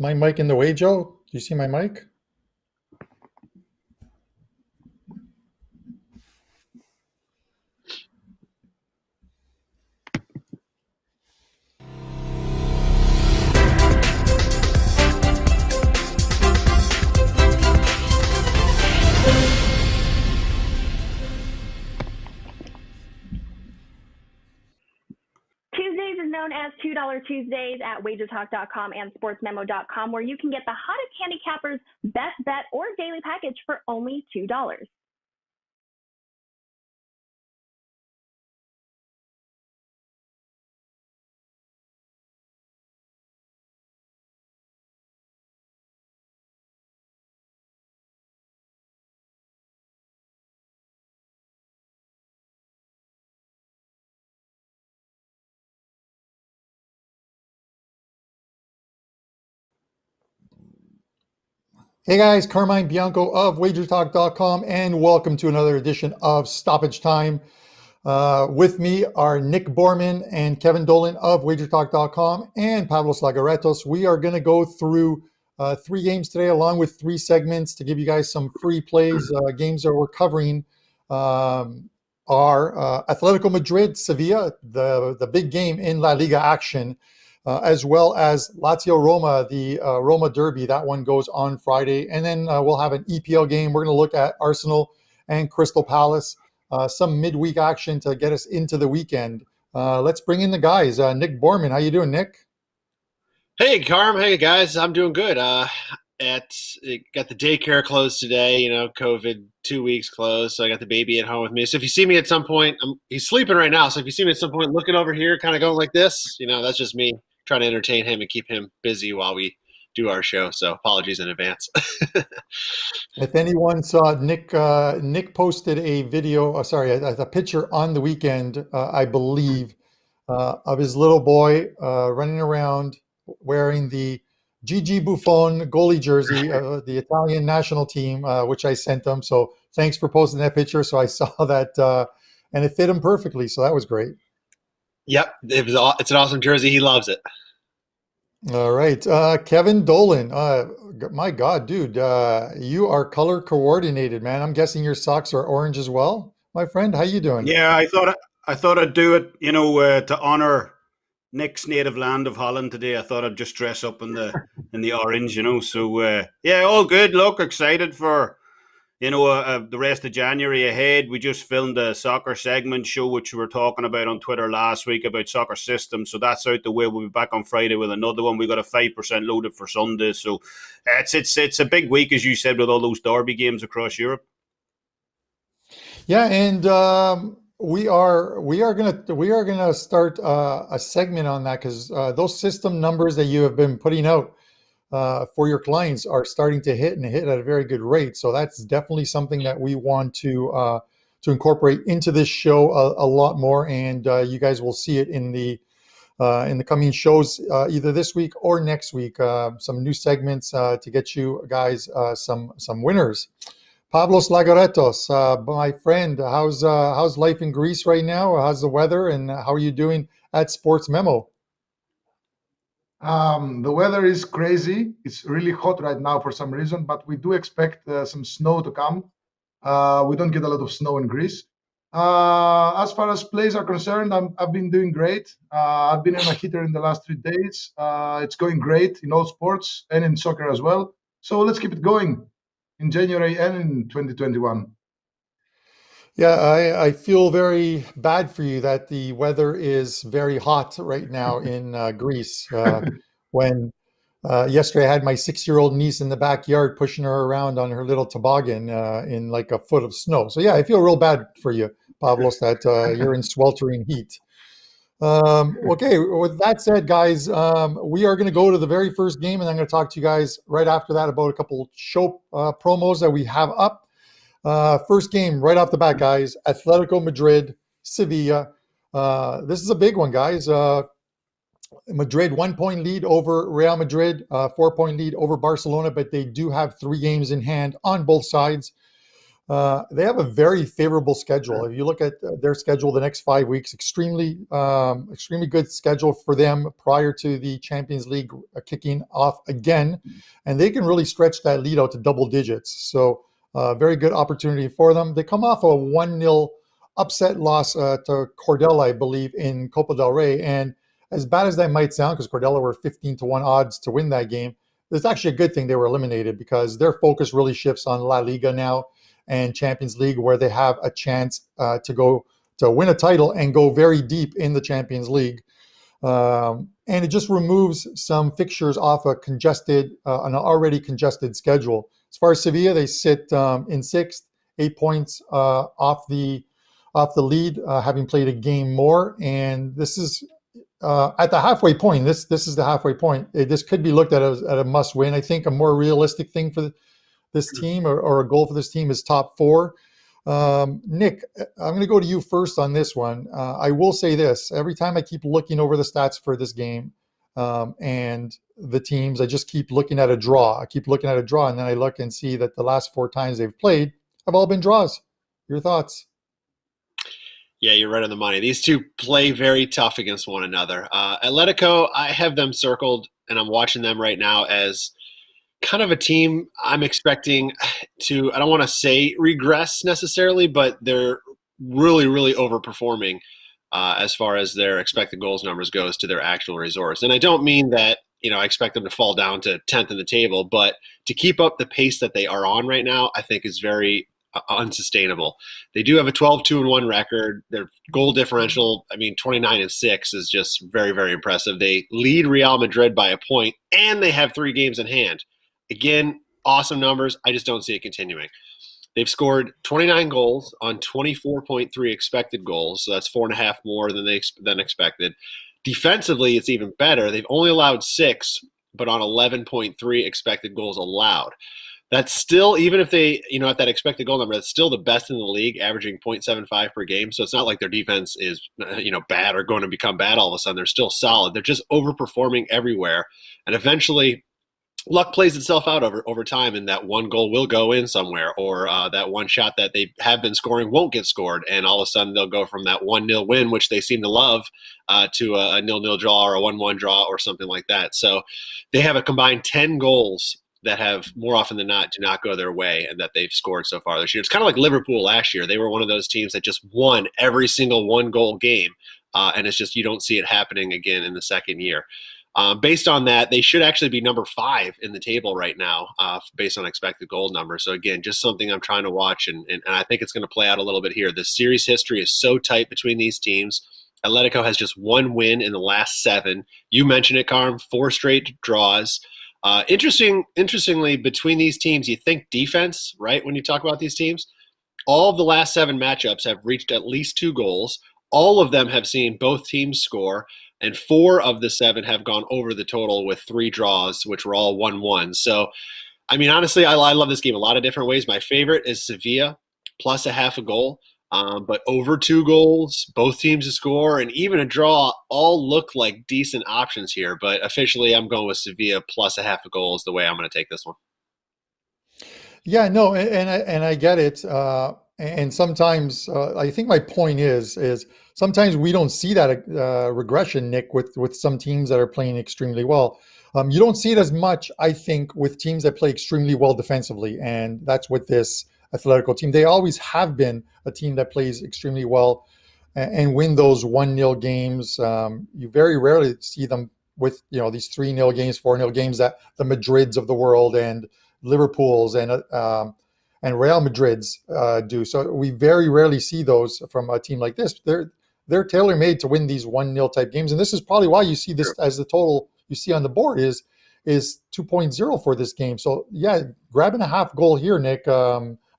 my mic in the way, Joe? Do you see my mic? Tuesdays is known as $2 Tuesdays at WagerTalk.com and SportsMemo.com, where you can get the hottest handicappers' best bet or daily package for only $2. Hey guys, Carmine Bianco of WagerTalk.com, and welcome to another edition of Stoppage Time. With me are Nick Borman and Kevin Dolan of WagerTalk.com and Pavlos Laguretos. We are going to go through 3 games today, along with 3 segments to give you guys some free plays. Games that we're covering are Atletico Madrid, Sevilla, the big game in La Liga action. As well as Lazio Roma, the Roma Derby. That one goes on Friday. And then we'll have an EPL game. We're going to look at Arsenal and Crystal Palace, some midweek action to get us into the weekend. Let's bring in the guys. Nick Borman, how you doing, Nick? Hey, Carm. Hey, guys. I'm doing good. Got the daycare closed today, COVID 2 weeks closed. So I got the baby at home with me. So if you see me at some point, he's sleeping right now. So if you see me at some point looking over here, kind of going like this, that's just me trying to entertain him and keep him busy while we do our show. So apologies in advance. If anyone saw Nick posted a video, a picture on the weekend, I believe, of his little boy running around wearing the Gigi Buffon goalie jersey, the Italian national team, which I sent him. So thanks for posting that picture. So I saw that, and it fit him perfectly. So that was great. Yep, it's an awesome jersey. He loves it. All right, Kevin Dolan. My God, dude, you are color coordinated, man. I'm guessing your socks are orange as well, my friend. How you doing? Yeah, I thought I'd do it, to honor Nick's native land of Holland today. I thought I'd just dress up in the orange, So yeah, all good. Look, excited for the rest of January ahead. We just filmed a soccer segment show, which we were talking about on Twitter last week about soccer systems. So that's out the way. We'll be back on Friday with another one. We got a 5% loaded for Sunday. So it's a big week, as you said, with all those derby games across Europe. Yeah, and we are gonna start a segment on that because those system numbers that you have been putting out for your clients are starting to hit at a very good rate. So that's definitely something that we want to incorporate into this show a lot more, and you guys will see it in the coming shows either this week or next week. Some new segments to get you guys some winners. Pavlos Laguretos, my friend, how's life in Greece right now? How's the weather, and how are you doing at Sports Memo? The weather is crazy. It's really hot right now for some reason, but we do expect some snow to come. We don't get a lot of snow in Greece. As far as plays are concerned, I've been doing great. I've been in a heater in the last 3 days. It's going great in all sports and in soccer as well. So let's keep it going in January and in 2021. Yeah, I feel very bad for you that the weather is very hot right now in Greece. When yesterday I had my 6-year-old niece in the backyard pushing her around on her little toboggan in like a foot of snow. So yeah, I feel real bad for you, Pavlos, that you're in sweltering heat. Okay, with that said, guys, we are going to go to the very first game, and I'm going to talk to you guys right after that about a couple show promos that we have up. First game right off the bat, guys, Atletico Madrid, Sevilla. This is a big one, guys. Madrid 1-point lead over Real Madrid, 4-point lead over Barcelona, but they do have 3 games in hand on both sides. They have a very favorable schedule. If you look at their schedule, the next 5 weeks, extremely good schedule for them prior to the Champions League kicking off again, and they can really stretch that lead out to double digits. So, very good opportunity for them. They come off a 1-0 upset loss to Cordella, I believe, in Copa del Rey, and as bad as that might sound, because Cordella were 15-1 odds to win that game, it's actually a good thing they were eliminated because their focus really shifts on La Liga now and Champions League, where they have a chance to win a title and go very deep in the Champions League. And it just removes some fixtures off an already congested schedule. As far as Sevilla, they sit in sixth, 8 points off the lead, having played a game more. And this is at the halfway point. This is the halfway point. This could be looked at as a must win. I think a more realistic thing for this team or a goal for this team is top four. Nick, I'm going to go to you first on this one. I will say this. Every time I keep looking over the stats for this game and the teams, I just keep looking at a draw. And then I look and see that the last 4 times they've played have all been draws. Your thoughts? Yeah, you're right on the money. These two play very tough against one another. Atletico, I have them circled, and I'm watching them right now as kind of a team I'm expecting to, I don't want to say regress necessarily, but they're really, really overperforming as far as their expected goals numbers goes to their actual resource. And I don't mean that, I expect them to fall down to 10th in the table, but to keep up the pace that they are on right now, I think is very unsustainable. They do have a 12-2-1 record. Their goal differential, 29-6 is just very, very impressive. They lead Real Madrid by a point, and they have 3 games in hand. Again, awesome numbers. I just don't see it continuing. They've scored 29 goals on 24.3 expected goals, so that's 4.5 more than expected. Defensively, it's even better. They've only allowed 6, but on 11.3 expected goals allowed. That's still, even if they, at that expected goal number, that's still the best in the league, averaging 0.75 per game. So it's not like their defense is, bad or going to become bad all of a sudden. They're still solid. They're just overperforming everywhere. And eventually, luck plays itself out over time, and that one goal will go in somewhere, or that one shot that they have been scoring won't get scored, and all of a sudden they'll go from that 1-0 win, which they seem to love, to a 0-0 draw or a 1-1 draw or something like that. So they have a combined 10 goals that have more often than not do not go their way and that they've scored so far this year. It's kind of like Liverpool last year. They were one of those teams that just won every single 1-goal game, and it's just you don't see it happening again in the second year. Based on that, they should actually be number 5 in the table right now, based on expected goal numbers. So again, just something I'm trying to watch, and I think it's going to play out a little bit here. The series history is so tight between these teams. Atletico has just 1 win in the last 7. You mentioned it, Carm, 4 straight draws. Interestingly, between these teams, you think defense, right? When you talk about these teams, all of the last 7 matchups have reached at least 2 goals. All of them have seen both teams score, and 4 of the 7 have gone over the total with 3 draws, which were all 1-1. So, honestly, I love this game a lot of different ways. My favorite is Sevilla plus a half a goal. But over 2 goals, both teams to score, and even a draw all look like decent options here. But officially, I'm going with Sevilla plus a half a goal is the way I'm going to take this one. Yeah, no, and I get it. And sometimes I think my point is sometimes we don't see that regression, Nick, with some teams that are playing extremely well. You don't see it as much, I think, with teams that play extremely well defensively, and that's what this Atletico team. They always have been a team that plays extremely well and win those 1-0 games. You very rarely see them with these 3-0 games, 4-0 games that the Madrids of the world and Liverpools and Real Madrids do. So we very rarely see those from a team like this. They're tailor-made to win these 1-0 type games, and this is probably why you see this as the total you see on the board is 2.0 for this game. So yeah, grabbing a half goal here, Nick,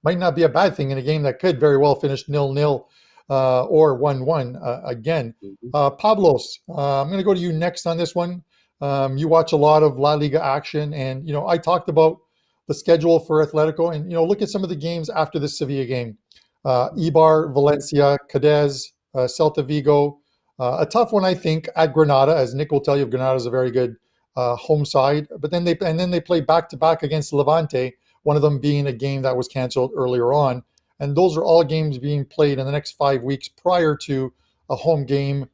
might not be a bad thing in a game that could very well finish 0-0 or 1-1 again. Pavlos, I'm going to go to you next on this one. You watch a lot of La Liga action, and I talked about the schedule for Atletico, and look at some of the games after the Sevilla game: Eibar, Valencia, Cadiz, Celta Vigo. A tough one, I think, at Granada, as Nick will tell you. Granada is a very good home side, but then they play back to back against Levante. One of them being a game that was canceled earlier on, And those are all games being played in the next 5 weeks prior to a home game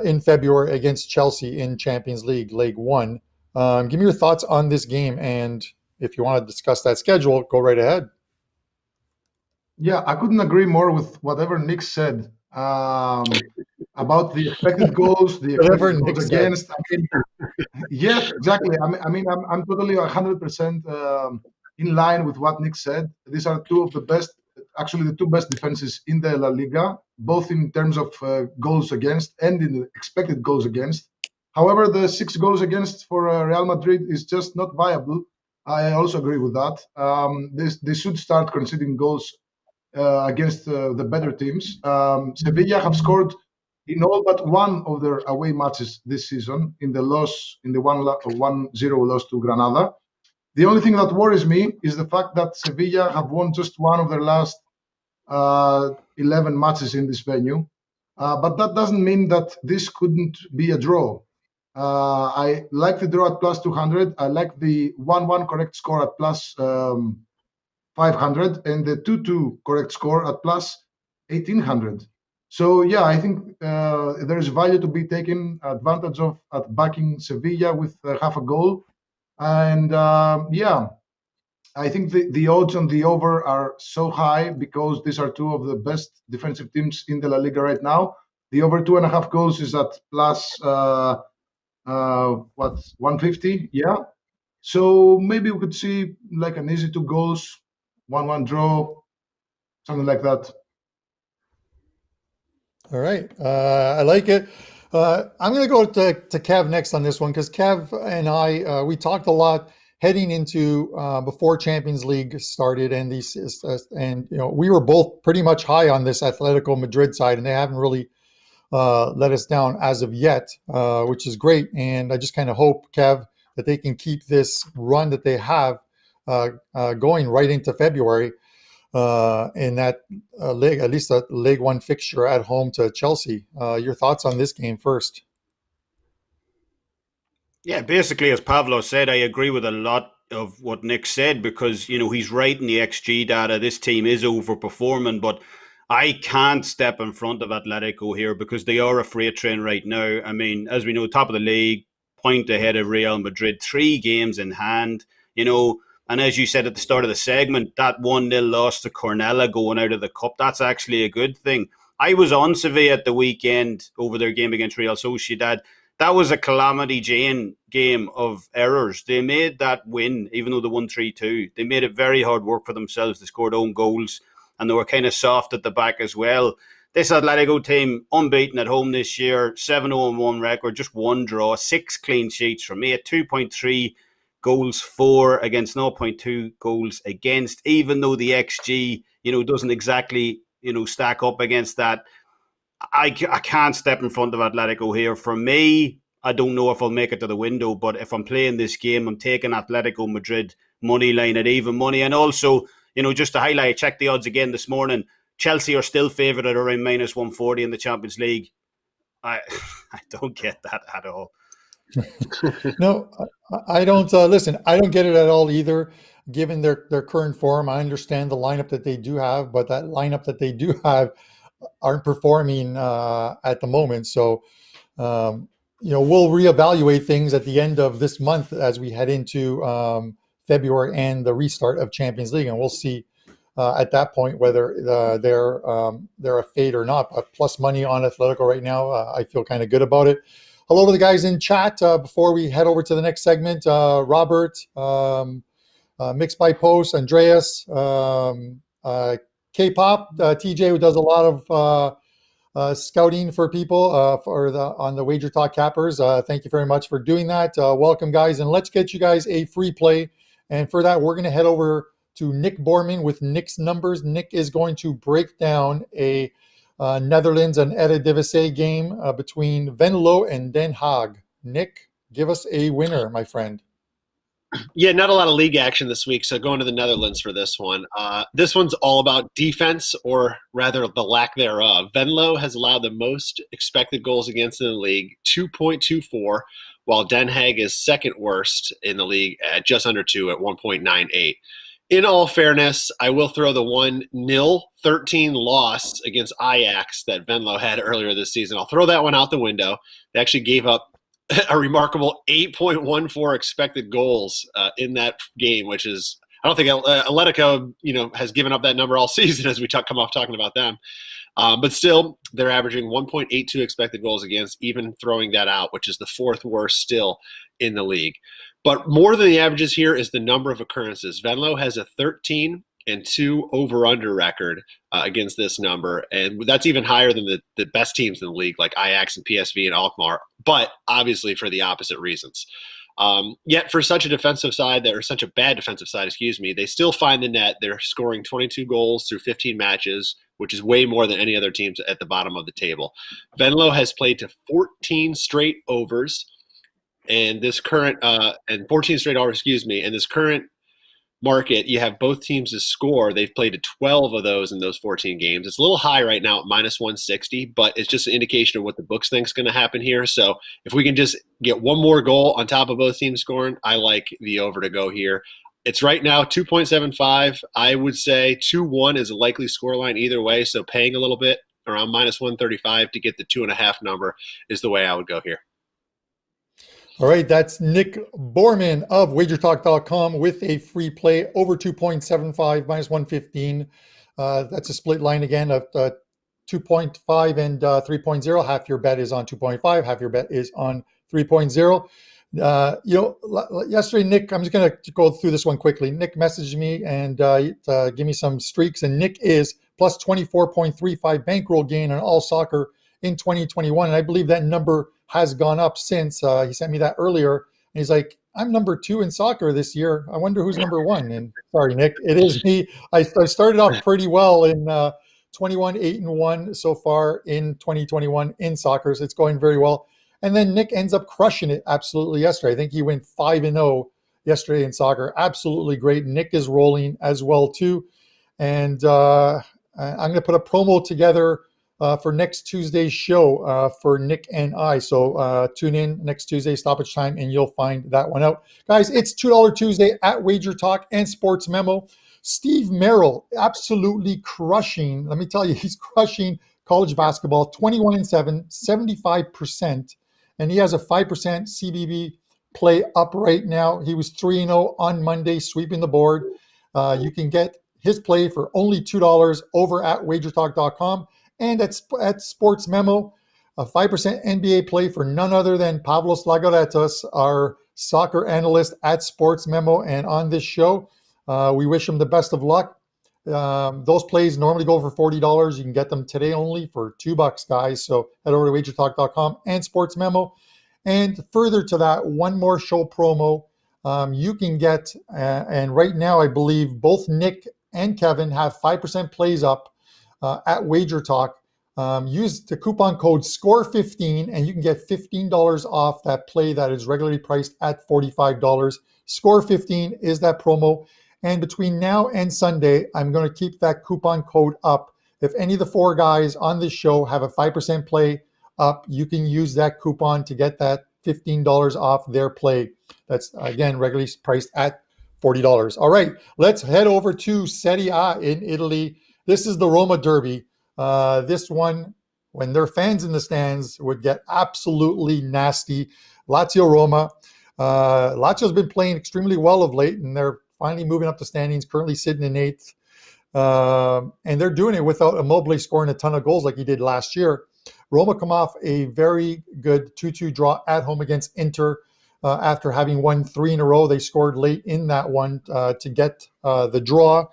in February against Chelsea in Champions League, Leg 1. Give me your thoughts on this game, and if you want to discuss that schedule, go right ahead. Yeah, I couldn't agree more with whatever Nick said about the expected goals, the Whatever expected Nick goals said. against. I mean, yes, exactly. I'm totally 100% in line with what Nick said. These are two of the best, actually the two best defenses in the La Liga, both in terms of goals against and in the expected goals against. However, the 6 goals against for Real Madrid is just not viable. I also agree with that. They should start conceding goals against the better teams. Sevilla have scored in all but one of their away matches this season in the 1-0 loss to Granada. The only thing that worries me is the fact that Sevilla have won just one of their last 11 matches in this venue. But that doesn't mean that this couldn't be a draw. I like the draw at plus 200. I like the 1-1 correct score at plus 500 and the 2-2 correct score at plus 1800. So yeah, I think there's value to be taken advantage of at backing Sevilla with half a goal. And yeah, I think the odds on the over are so high because these are two of the best defensive teams in the La Liga right now. The over 2.5 goals is at plus 150. Yeah. So maybe we could see like an easy 2 goals, 1-1 draw, something like that. All right. I like it. I'm going to go to Kev next on this one because Kev and I, we talked a lot heading into before Champions League started, and we were both pretty much high on this Atletico Madrid side, and they haven't really let us down as of yet, which is great. And I just kind of hope, Kev, that they can keep this run that they have going right into February. In that league, at least a League One fixture at home to Chelsea. Your thoughts on this game first? Yeah, basically, as Pavlos said, I agree with a lot of what Nick said because, he's right in the XG data. This team is overperforming, but I can't step in front of Atletico here because they are a freight train right now. I mean, as we know, top of the league, point ahead of Real Madrid, 3 games in hand, And as you said at the start of the segment, that 1-0 loss to Cornella going out of the cup, that's actually a good thing. I was on Sevilla at the weekend over their game against Real Sociedad. That was a calamity Jane game of errors. They made that win, even though they won 3-2. They made it very hard work for themselves. They scored own goals, and they were kind of soft at the back as well. This Atletico team, unbeaten at home this year, 7-0-1 record, just 1 draw, 6 clean sheets from me at 2.3 goals for against 0.2 goals against, even though the XG, doesn't exactly, stack up against that. I can't step in front of Atletico here. For me, I don't know if I'll make it to the window, but if I'm playing this game, I'm taking Atletico Madrid money line at even money. And also, just to highlight, I checked the odds again this morning. Chelsea are still favoured at around minus 140 in the Champions League. I don't get that at all. No, I don't. Listen, I don't get it at all either. Given their current form, I understand the lineup that they do have, but that lineup that they do have aren't performing at the moment. So, we'll reevaluate things at the end of this month as we head into February and the restart of Champions League, and we'll see at that point whether they're a fade or not. But plus money on Atletico right now, I feel kind of good about it. Hello to the guys in chat before we head over to the next segment. Robert, Mixed by Post, Andreas, K-Pop, TJ, who does a lot of scouting for people on the Wager Talk Cappers. Thank you very much for doing that. Welcome, guys, and let's get you guys a free play. And for that, we're going to head over to Nick Borman with Nick's numbers. Nick is going to break down a Netherlands and Eredivisie game between Venlo and Den Haag. Nick, give us a winner, my friend. Yeah, not a lot of league action this week, so going to the Netherlands for this one. This one's all about defense, or rather the lack thereof. Venlo has allowed the most expected goals against in the league, 2.24, while Den Haag is second worst in the league at just under 2 at 1.98. In all fairness, I will throw the 1-0 13 loss against Ajax that Venlo had earlier this season. I'll throw that one out the window. They actually gave up a remarkable 8.14 expected goals in that game, which is, I don't think Atletico, has given up that number all season as we come off talking about them. But still, they're averaging 1.82 expected goals against, even throwing that out, which is the fourth worst still in the league. But more than the averages here is the number of occurrences. Venlo has a 13-2 over-under record against this number, and that's even higher than the best teams in the league, like Ajax and PSV and Alkmaar, but obviously for the opposite reasons. Yet for such a defensive side, or such a bad defensive side, they still find the net. They're scoring 22 goals through 15 matches, which is way more than any other teams at the bottom of the table. Venlo has played to 14 straight overs, and this current and 14 straight overs, and this current market, you have both teams to score. They've played to 12 of those in those 14 games. It's a little high right now at minus 160, but it's just an indication of what the books think is going to happen here. So if we can just get one more goal on top of both teams scoring, I like the over to go here. It's right now 2.75. I would say 2-1 is a likely scoreline either way. So paying a little bit around minus 135 to get the 2.5 number is the way I would go here. All right, that's Nick Borman of WagerTalk.com with a free play over 2.75 minus 115. That's a split line again of 2.5 and 3.0. Half your bet is on 2.5. Half your bet is on 3.0. Yesterday, Nick, I'm just going to go through this one quickly. Nick messaged me and give me some streaks, and Nick is plus 24.35 bankroll gain on all soccer in 2021, and I believe that number has gone up since. He sent me that earlier, and he's like, I'm number 2 in soccer this year. I wonder who's number 1. And sorry, Nick, it is me. I started off pretty well in 21, 8-1 so far in 2021 in soccer, so it's going very well. And then Nick ends up crushing it absolutely yesterday. I think he went 5-0 yesterday in soccer. Absolutely great. Nick is rolling as well too. And I'm going to put a promo together for next Tuesday's show for Nick and I. So tune in next Tuesday, Stoppage Time, and you'll find that one out. Guys, it's $2 Tuesday at WagerTalk and Sports Memo. Steve Merrill absolutely crushing. Let me tell you, he's crushing college basketball, 21-7, 75%. And he has a 5% CBB play up right now. He was 3-0 on Monday, sweeping the board. You can get his play for only $2 over at WagerTalk.com. And at Sports Memo, a 5% NBA play for none other than Pavlos Laguretos, our soccer analyst at Sports Memo. And on this show, we wish him the best of luck. Those plays normally go for $40. You can get them today only for $2, guys. So head over to WagerTalk.com and Sports Memo. And further to that, one more show promo you can get. And right now, I believe both Nick and Kevin have 5% plays up at WagerTalk. Use the coupon code SCORE15 and you can get $15 off that play that is regularly priced at $45. SCORE15 is that promo. And between now and Sunday, I'm going to keep that coupon code up. If any of the 4 guys on this show have a 5% play up, you can use that coupon to get that $15 off their play. That's, again, regularly priced at $40. All right, let's head over to Serie A in Italy. This is the Roma Derby. This one, when there are fans in the stands, would get absolutely nasty. Lazio-Roma. Lazio's been playing extremely well of late, and they're finally moving up the standings, currently sitting in 8th. And they're doing it without Immobile scoring a ton of goals like he did last year. Roma come off a very good 2-2 draw at home against Inter after having won 3 in a row. They scored late in that one to get the draw.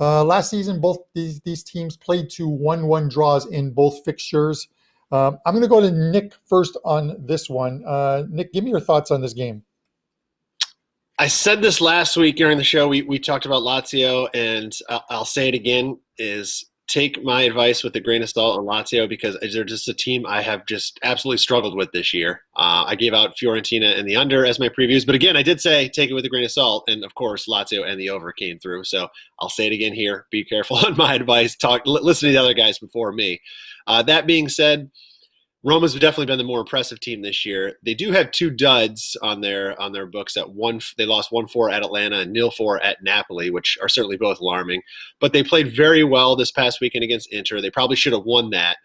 Last season, both these teams played to 1-1 draws in both fixtures. I'm going to go to Nick first on this one. Nick, give me your thoughts on this game. I said this last week during the show. We talked about Lazio, and I'll say it again, is take my advice with a grain of salt on Lazio because they're just a team I have just absolutely struggled with this year. I gave out Fiorentina and the under as my previews, but again, I did say take it with a grain of salt, and of course, Lazio and the over came through. So I'll say it again here. Be careful on my advice. Listen to the other guys before me. That being said, Roma's definitely been the more impressive team this year. They do have 2 duds on their books. They lost 1-4 at Atlanta and 0-4 at Napoli, which are certainly both alarming. But they played very well this past weekend against Inter. They probably should have won that.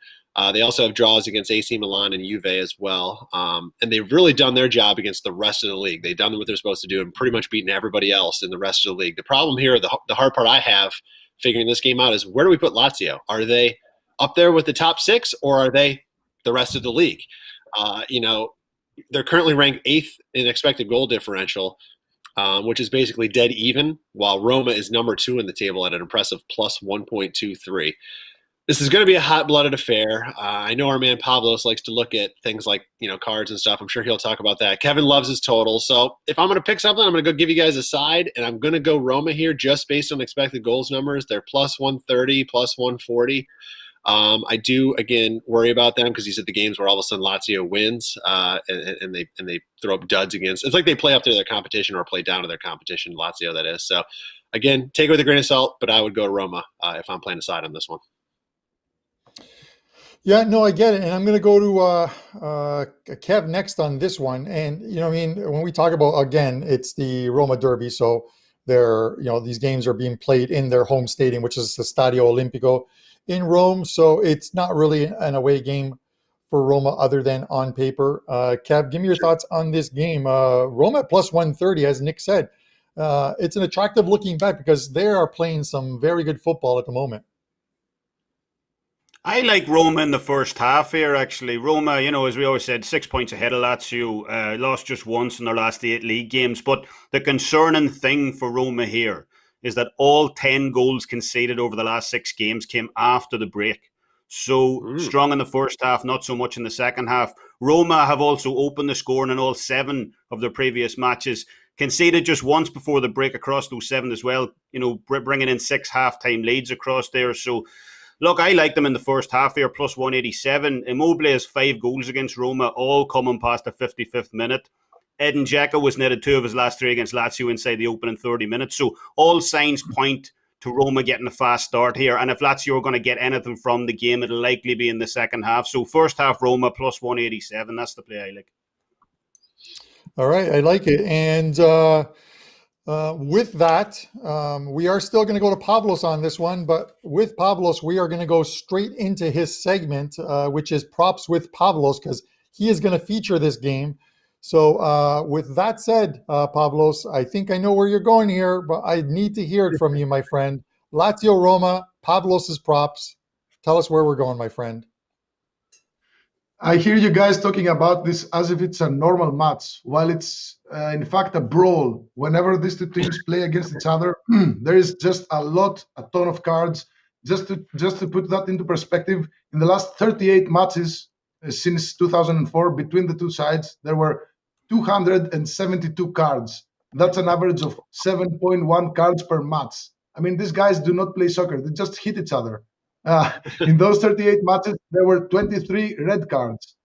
They also have draws against AC Milan and Juve as well. And they've really done their job against the rest of the league. They've done what they're supposed to do and pretty much beaten everybody else in the rest of the league. The problem here, the hard part I have figuring this game out is, where do we put Lazio? Are they up there with the top 6, or are they the rest of the league? They're currently ranked 8th in expected goal differential, which is basically dead even, while Roma is number 2 in the table at an impressive plus 1.23. This is going to be a hot-blooded affair. I know our man Pavlos likes to look at things like, cards and stuff. I'm sure he'll talk about that. Kevin loves his totals. So if I'm going to pick something, I'm going to go give you guys a side, and I'm going to go Roma here just based on expected goals numbers. They're plus 130, plus 140. I do, again, worry about them because these are the games where all of a sudden Lazio wins and they throw up duds against. It's like they play up to their competition or play down to their competition, Lazio, that is. So, again, take it with a grain of salt, but I would go to Roma if I'm playing a side on this one. Yeah, no, I get it. And I'm going to go to Kev next on this one. And, when we talk about, again, it's the Roma Derby. So these games are being played in their home stadium, which is the Stadio Olimpico in Rome. So it's not really an away game for Roma other than on paper. Kev, give me your thoughts on this game. Roma at plus 130, as Nick said. It's an attractive looking bet because they are playing some very good football at the moment. I like Roma in the first half here, actually. Roma, as we always said, 6 points ahead of Lazio, lost just once in their last 8 league games. But the concerning thing for Roma here is that all 10 goals conceded over the last 6 games came after the break. So strong in the first half, not so much in the second half. Roma have also opened the scoring in all 7 of their previous matches, conceded just once before the break across those 7 as well, bringing in 6 half-time leads across there. So, look, I like them in the first half here, plus 187. Immobile has 5 goals against Roma, all coming past the 55th minute. Edin Dzeko was netted 2 of his last 3 against Lazio inside the opening 30 minutes. So all signs point to Roma getting a fast start here. And if Lazio are going to get anything from the game, it'll likely be in the second half. So first half Roma plus 187. That's the play I like. All right, I like it. And with that, we are still going to go to Pavlos on this one, but with Pavlos, we are going to go straight into his segment, which is Props with Pavlos, because he is going to feature this game. So with that said, Pavlos, I think I know where you're going here, but I need to hear it from you, my friend. Lazio Roma, Pavlos's props. Tell us where we're going, my friend. I hear you guys talking about this as if it's a normal match, while it's in fact a brawl. Whenever these 2 teams play against each other, there is just a ton of cards. Just to put that into perspective, in the last 38 matches since 2004 between the 2 sides, there were 272 cards. That's an average of 7.1 cards per match. I mean, these guys do not play soccer; they just hit each other. In those 38 matches, there were 23 red cards.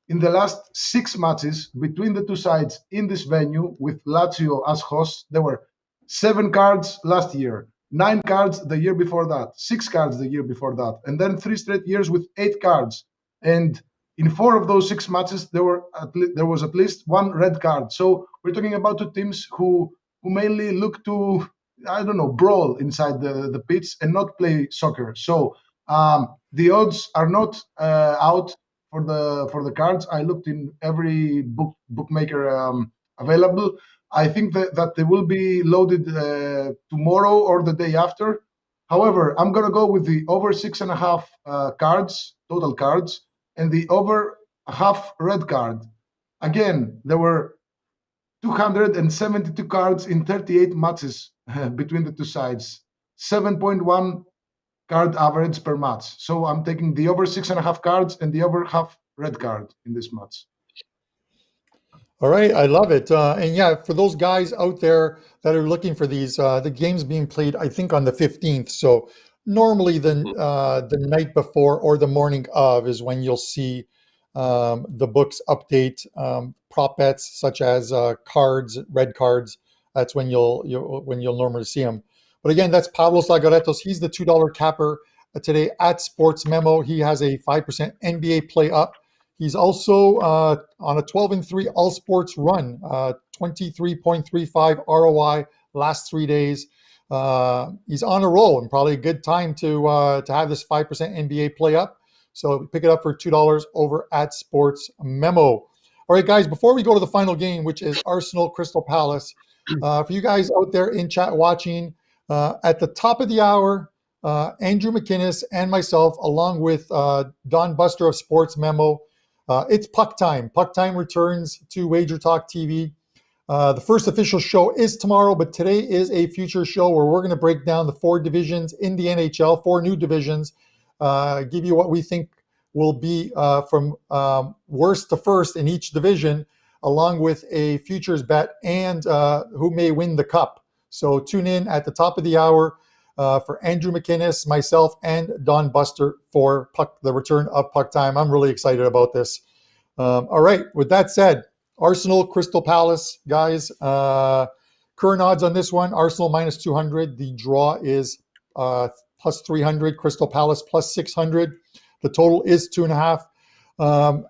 In the last 6 matches between the 2 sides in this venue, with Lazio as hosts, there were 7 cards last year, 9 cards the year before that, 6 cards the year before that, and then 3 straight years with 8 cards. And in 4 of those 6 matches, there was at least 1 red card. So we're talking about 2 teams who mainly look to, brawl inside the pitch and not play soccer. So the odds are not out for the cards. I looked in every bookmaker available. I think that they will be loaded tomorrow or the day after. However, I'm going to go with the over 6.5 cards, total cards, and the over half red card. Again, there were 272 cards in 38 matches between the 2 sides, 7.1 card average per match. So I'm taking the over 6.5 cards and the over half red card in this match. All right, I love it. And yeah, for those guys out there that are looking for these, the game's being played, I think, on the 15th. So normally the night before or the morning of is when you'll see the books update prop bets such as cards, red cards. That's when you'll normally see them. But again, that's Pavlos Laguretos. He's the $2 capper today at Sports Memo. He has a 5% NBA play up. He's also on a 12-3 all sports run, 23.35 ROI last 3 days. He's on a roll, and probably a good time to have this 5% NBA play up. So pick it up for $2 over at Sports Memo. All right, guys, before we go to the final game, which is Arsenal Crystal Palace, for you guys out there in chat watching, at the top of the hour, Andrew McInnes and myself, along with Don Buster of Sports Memo, it's Puck Time. Puck Time returns to WagerTalk TV. The first official show is tomorrow, but today is a future show where we're going to break down the 4 divisions in the NHL, 4 new divisions, give you what we think will be from worst to first in each division, along with a futures bet and who may win the cup. So tune in at the top of the hour for Andrew McInnes, myself, and Don Buster for the return of Puck Time. I'm really excited about this. All right, with that said, Arsenal, Crystal Palace, guys. Current odds on this one, Arsenal minus 200. The draw is plus 300. Crystal Palace plus 600. The total is 2.5.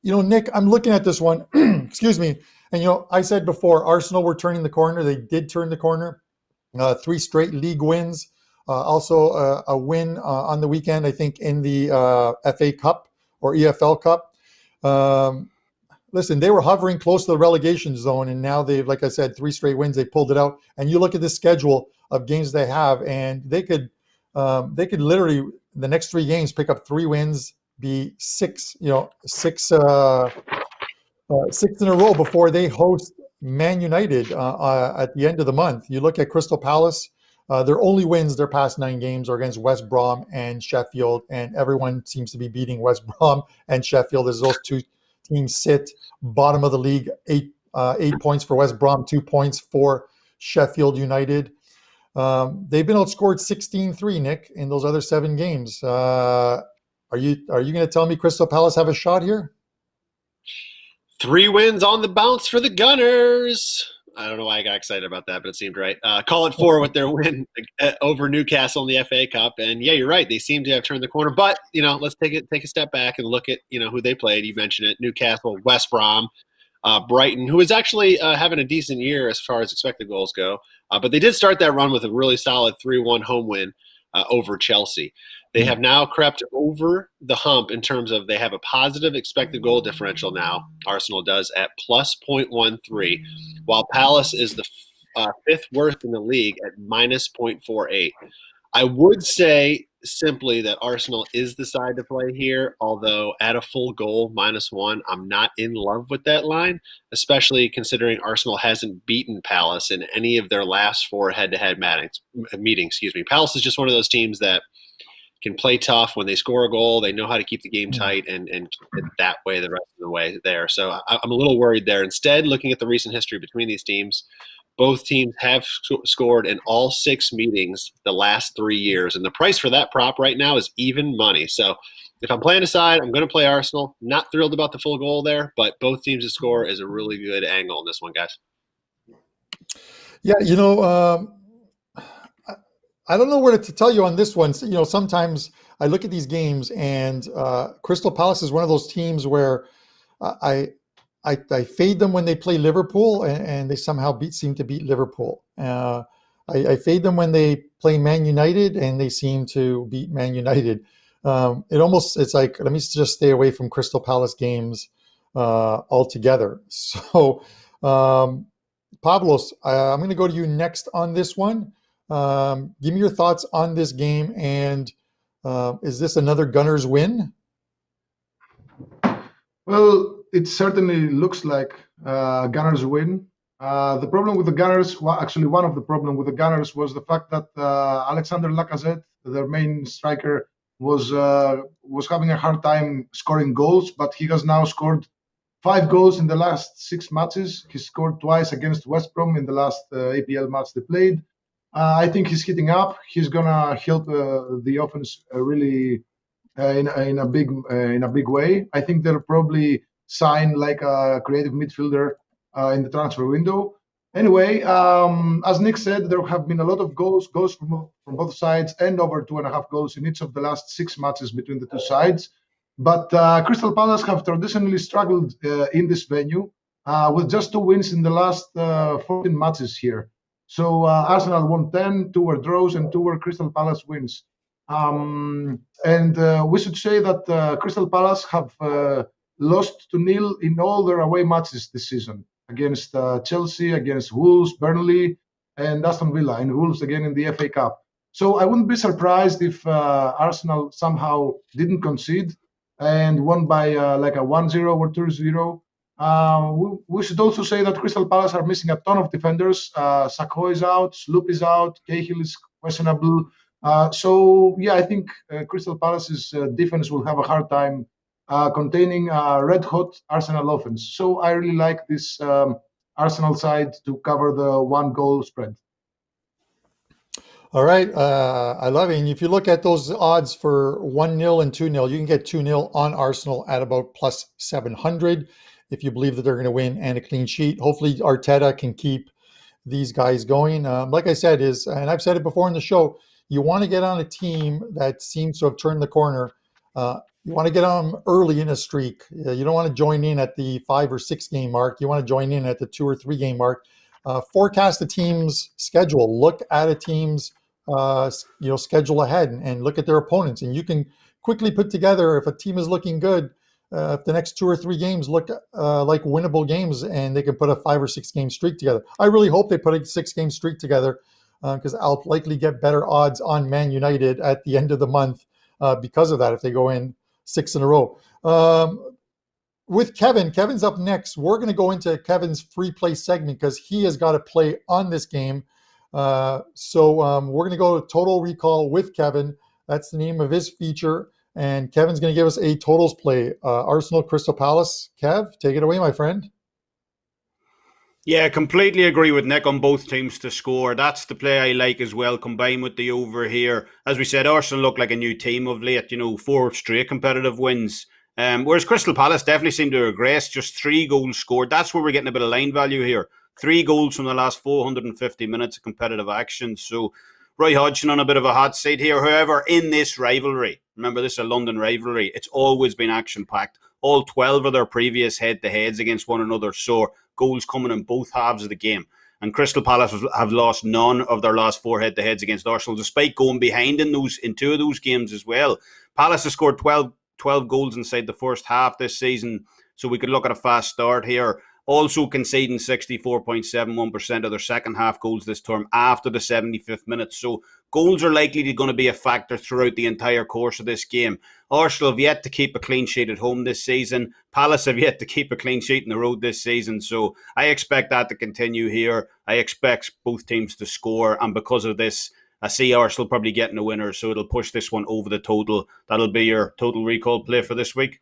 Nick, I'm looking at this one. Excuse me. And, I said before, Arsenal were turning the corner. They did turn the corner. 3 straight league wins. Also a win on the weekend, I think, in the FA Cup or EFL Cup. Listen, they were hovering close to the relegation zone, and now they've, like I said, 3 straight wins. They pulled it out. And you look at the schedule of games they have, and they could literally, the next 3 games, pick up 3 wins, be 6 in a row before they host Man United at the end of the month. You look at Crystal Palace, their only wins their past 9 games are against West Brom and Sheffield, and everyone seems to be beating West Brom and Sheffield as those 2 teams sit bottom of the league. 8 points for West Brom, 2 points for Sheffield United. They've been outscored 16-3, Nick, in those other 7 games. Are you going to tell me Crystal Palace have a shot here? 3 wins on the bounce for the Gunners. I don't know why I got excited about that, but it seemed right. Call it 4 with their win over Newcastle in the FA Cup. And yeah, you're right. They seem to have turned the corner. But, let's take a step back and look at, who they played. You mentioned it, Newcastle, West Brom, Brighton, who is actually having a decent year as far as expected goals go. But they did start that run with a really solid 3-1 home win over Chelsea. They have now crept over the hump in terms of they have a positive expected goal differential now. Arsenal does at plus 0.13, while Palace is the 5th worst in the league at minus 0.48. I would say simply that Arsenal is the side to play here, although at a full goal, -1, I'm not in love with that line, especially considering Arsenal hasn't beaten Palace in any of their last 4 head-to-head meetings. Palace is just one of those teams that can play tough. When they score a goal, they know how to keep the game tight and keep it that way the rest of the way there. So I'm a little worried there. Instead, looking at the recent history between these teams, both teams have scored in all 6 meetings the last 3 years. And the price for that prop right now is even money. So if I'm playing aside, I'm going to play Arsenal. Not thrilled about the full goal there, but both teams to score is a really good angle in this one, guys. Yeah, I don't know what to tell you on this one. Sometimes I look at these games, and Crystal Palace is one of those teams where I fade them when they play Liverpool, and they somehow seem to beat Liverpool. I fade them when they play Man United, and they seem to beat Man United. It's like, let me just stay away from Crystal Palace games altogether. So, Pavlos, I'm going to go to you next on this one. Give me your thoughts on this game, and is this another Gunners win? Well, it certainly looks like Gunners win. The problem with the Gunners, actually one of the problems with the Gunners was the fact that Alexander Lacazette, their main striker, was having a hard time scoring goals, but he has now scored 5 goals in the last 6 matches. He scored twice against West Brom in the last APL match they played. I think he's heating up. He's gonna help the offense really in a big way. I think they'll probably sign like a creative midfielder in the transfer window. Anyway, as Nick said, there have been a lot of goals from both sides, and over 2.5 goals in each of the last 6 matches between the 2 sides. But Crystal Palace have traditionally struggled in this venue with just 2 wins in the last 14 matches here. So Arsenal won 10, 2 were draws, and 2 were Crystal Palace wins. And we should say that Crystal Palace have lost 2-0 in all their away matches this season against Chelsea, against Wolves, Burnley, and Aston Villa, and Wolves again in the FA Cup. So I wouldn't be surprised if Arsenal somehow didn't concede and won by like a 1-0 or 2-0. We should also say that Crystal Palace are missing a ton of defenders. Sakho is out, Sloop is out, Cahill is questionable. So yeah, I think Crystal Palace's defense will have a hard time containing red-hot Arsenal offense. So I really like this Arsenal side to cover the 1-goal spread. All right, I love it. And if you look at those odds for 1-0 and 2-0, you can get 2-0 on Arsenal at about plus 700 if you believe that they're going to win and a clean sheet. Hopefully Arteta can keep these guys going. Like I said, and I've said it before in the show, you want to get on a team that seems to have turned the corner. You want to get on them early in a streak. You don't want to join in at the 5 or 6 game mark. You want to join in at the 2 or 3 game mark. Forecast a team's schedule. Look at a team's schedule ahead and look at their opponents. And you can quickly put together, if a team is looking good, if the next 2 or 3 games look like winnable games, and they can put a 5 or 6 game streak together. I really hope they put a 6 game streak together because I'll likely get better odds on Man United at the end of the month because of that if they go in 6 in a row. With Kevin's up next. We're going to go into Kevin's free play segment because he has got to play on this game. So we're going to go to Total Recall with Kevin. That's the name of his feature. And Kevin's going to give us a totals play. Arsenal, Crystal Palace. Kev, take it away, my friend. Yeah, completely agree with Nick on both teams to score. That's the play I like as well, combined with the over here. As we said, Arsenal look like a new team of late, 4 straight competitive wins. Whereas Crystal Palace definitely seem to regress, just 3 goals scored. That's where we're getting a bit of line value here. 3 goals from the last 450 minutes of competitive action. So Roy Hodgson on a bit of a hot seat here. However, in this rivalry, remember this is a London rivalry, it's always been action-packed. All 12 of their previous head-to-heads against one another saw goals coming in both halves of the game. And Crystal Palace have lost none of their last 4 head-to-heads against Arsenal, despite going behind in 2 of those games as well. Palace has scored 12 goals inside the first half this season, so we could look at a fast start here. Also conceding 64.71% of their second half goals this term after the 75th minute. So goals are likely going to be a factor throughout the entire course of this game. Arsenal have yet to keep a clean sheet at home this season. Palace have yet to keep a clean sheet in the road this season. So I expect that to continue here. I expect both teams to score. And because of this, I see Arsenal probably getting a winner. So it'll push this one over the total. That'll be your total recall play for this week.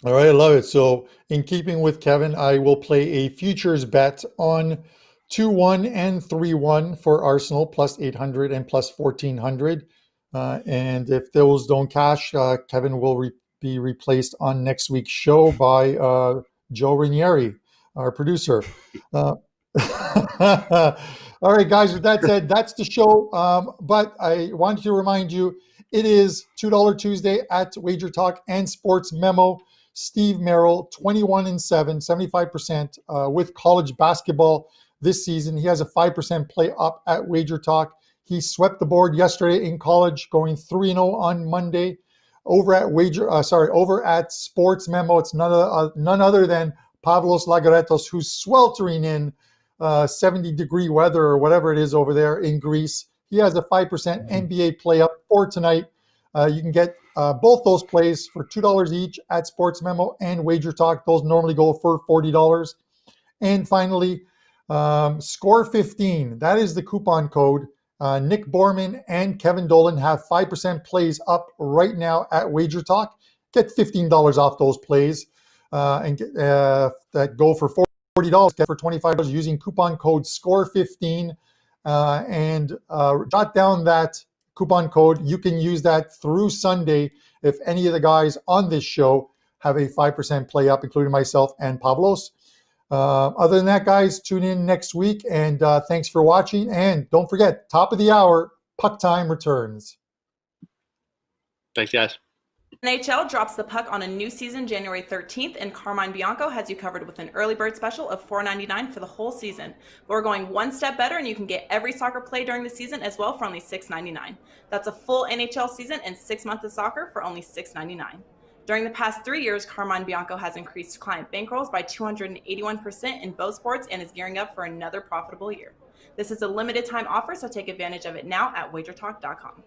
All right, I love it. So in keeping with Kevin, I will play a futures bet on 2-1 and 3-1 for Arsenal, plus 800 and plus 1400. And if those don't cash, Kevin will be replaced on next week's show by Joe Ranieri, our producer. All right, guys, with that said, that's the show. But I wanted to remind you, it is $2 Tuesday at WagerTalk and Sports Memo. Steve Merrill, 21-7, 75% with college basketball this season. He has a 5% play up at WagerTalk. He swept the board yesterday in college, going 3-0 on Monday. Over at Sports Memo, it's none other than Pavlos Laguretos, who's sweltering in 70-degree weather or whatever it is over there in Greece. He has a 5% NBA play up for tonight. You can get both those plays for $2 each at Sports Memo and WagerTalk. Those normally go for $40. And finally, Score 15. That is the coupon code. Nick Borman and Kevin Dolan have 5% plays up right now at WagerTalk. Get $15 off those plays and get, that go for $40. Get for $25 using coupon code SCORE15 and jot down that coupon code. You can use that through Sunday if any of the guys on this show have a 5% play up, including myself and Pavlos. Other than that, guys, tune in next week, and thanks for watching. And don't forget, top of the hour, Puck Time returns. Thanks, guys. NHL drops the puck on a new season January 13th, and Carmine Bianco has you covered with an early bird special of $4.99 for the whole season. But we're going one step better, and you can get every soccer play during the season as well for only $6.99. That's a full NHL season and 6 months of soccer for only $6.99. During the past 3 years, Carmine Bianco has increased client bankrolls by 281% in both sports and is gearing up for another profitable year. This is a limited time offer, so take advantage of it now at WagerTalk.com.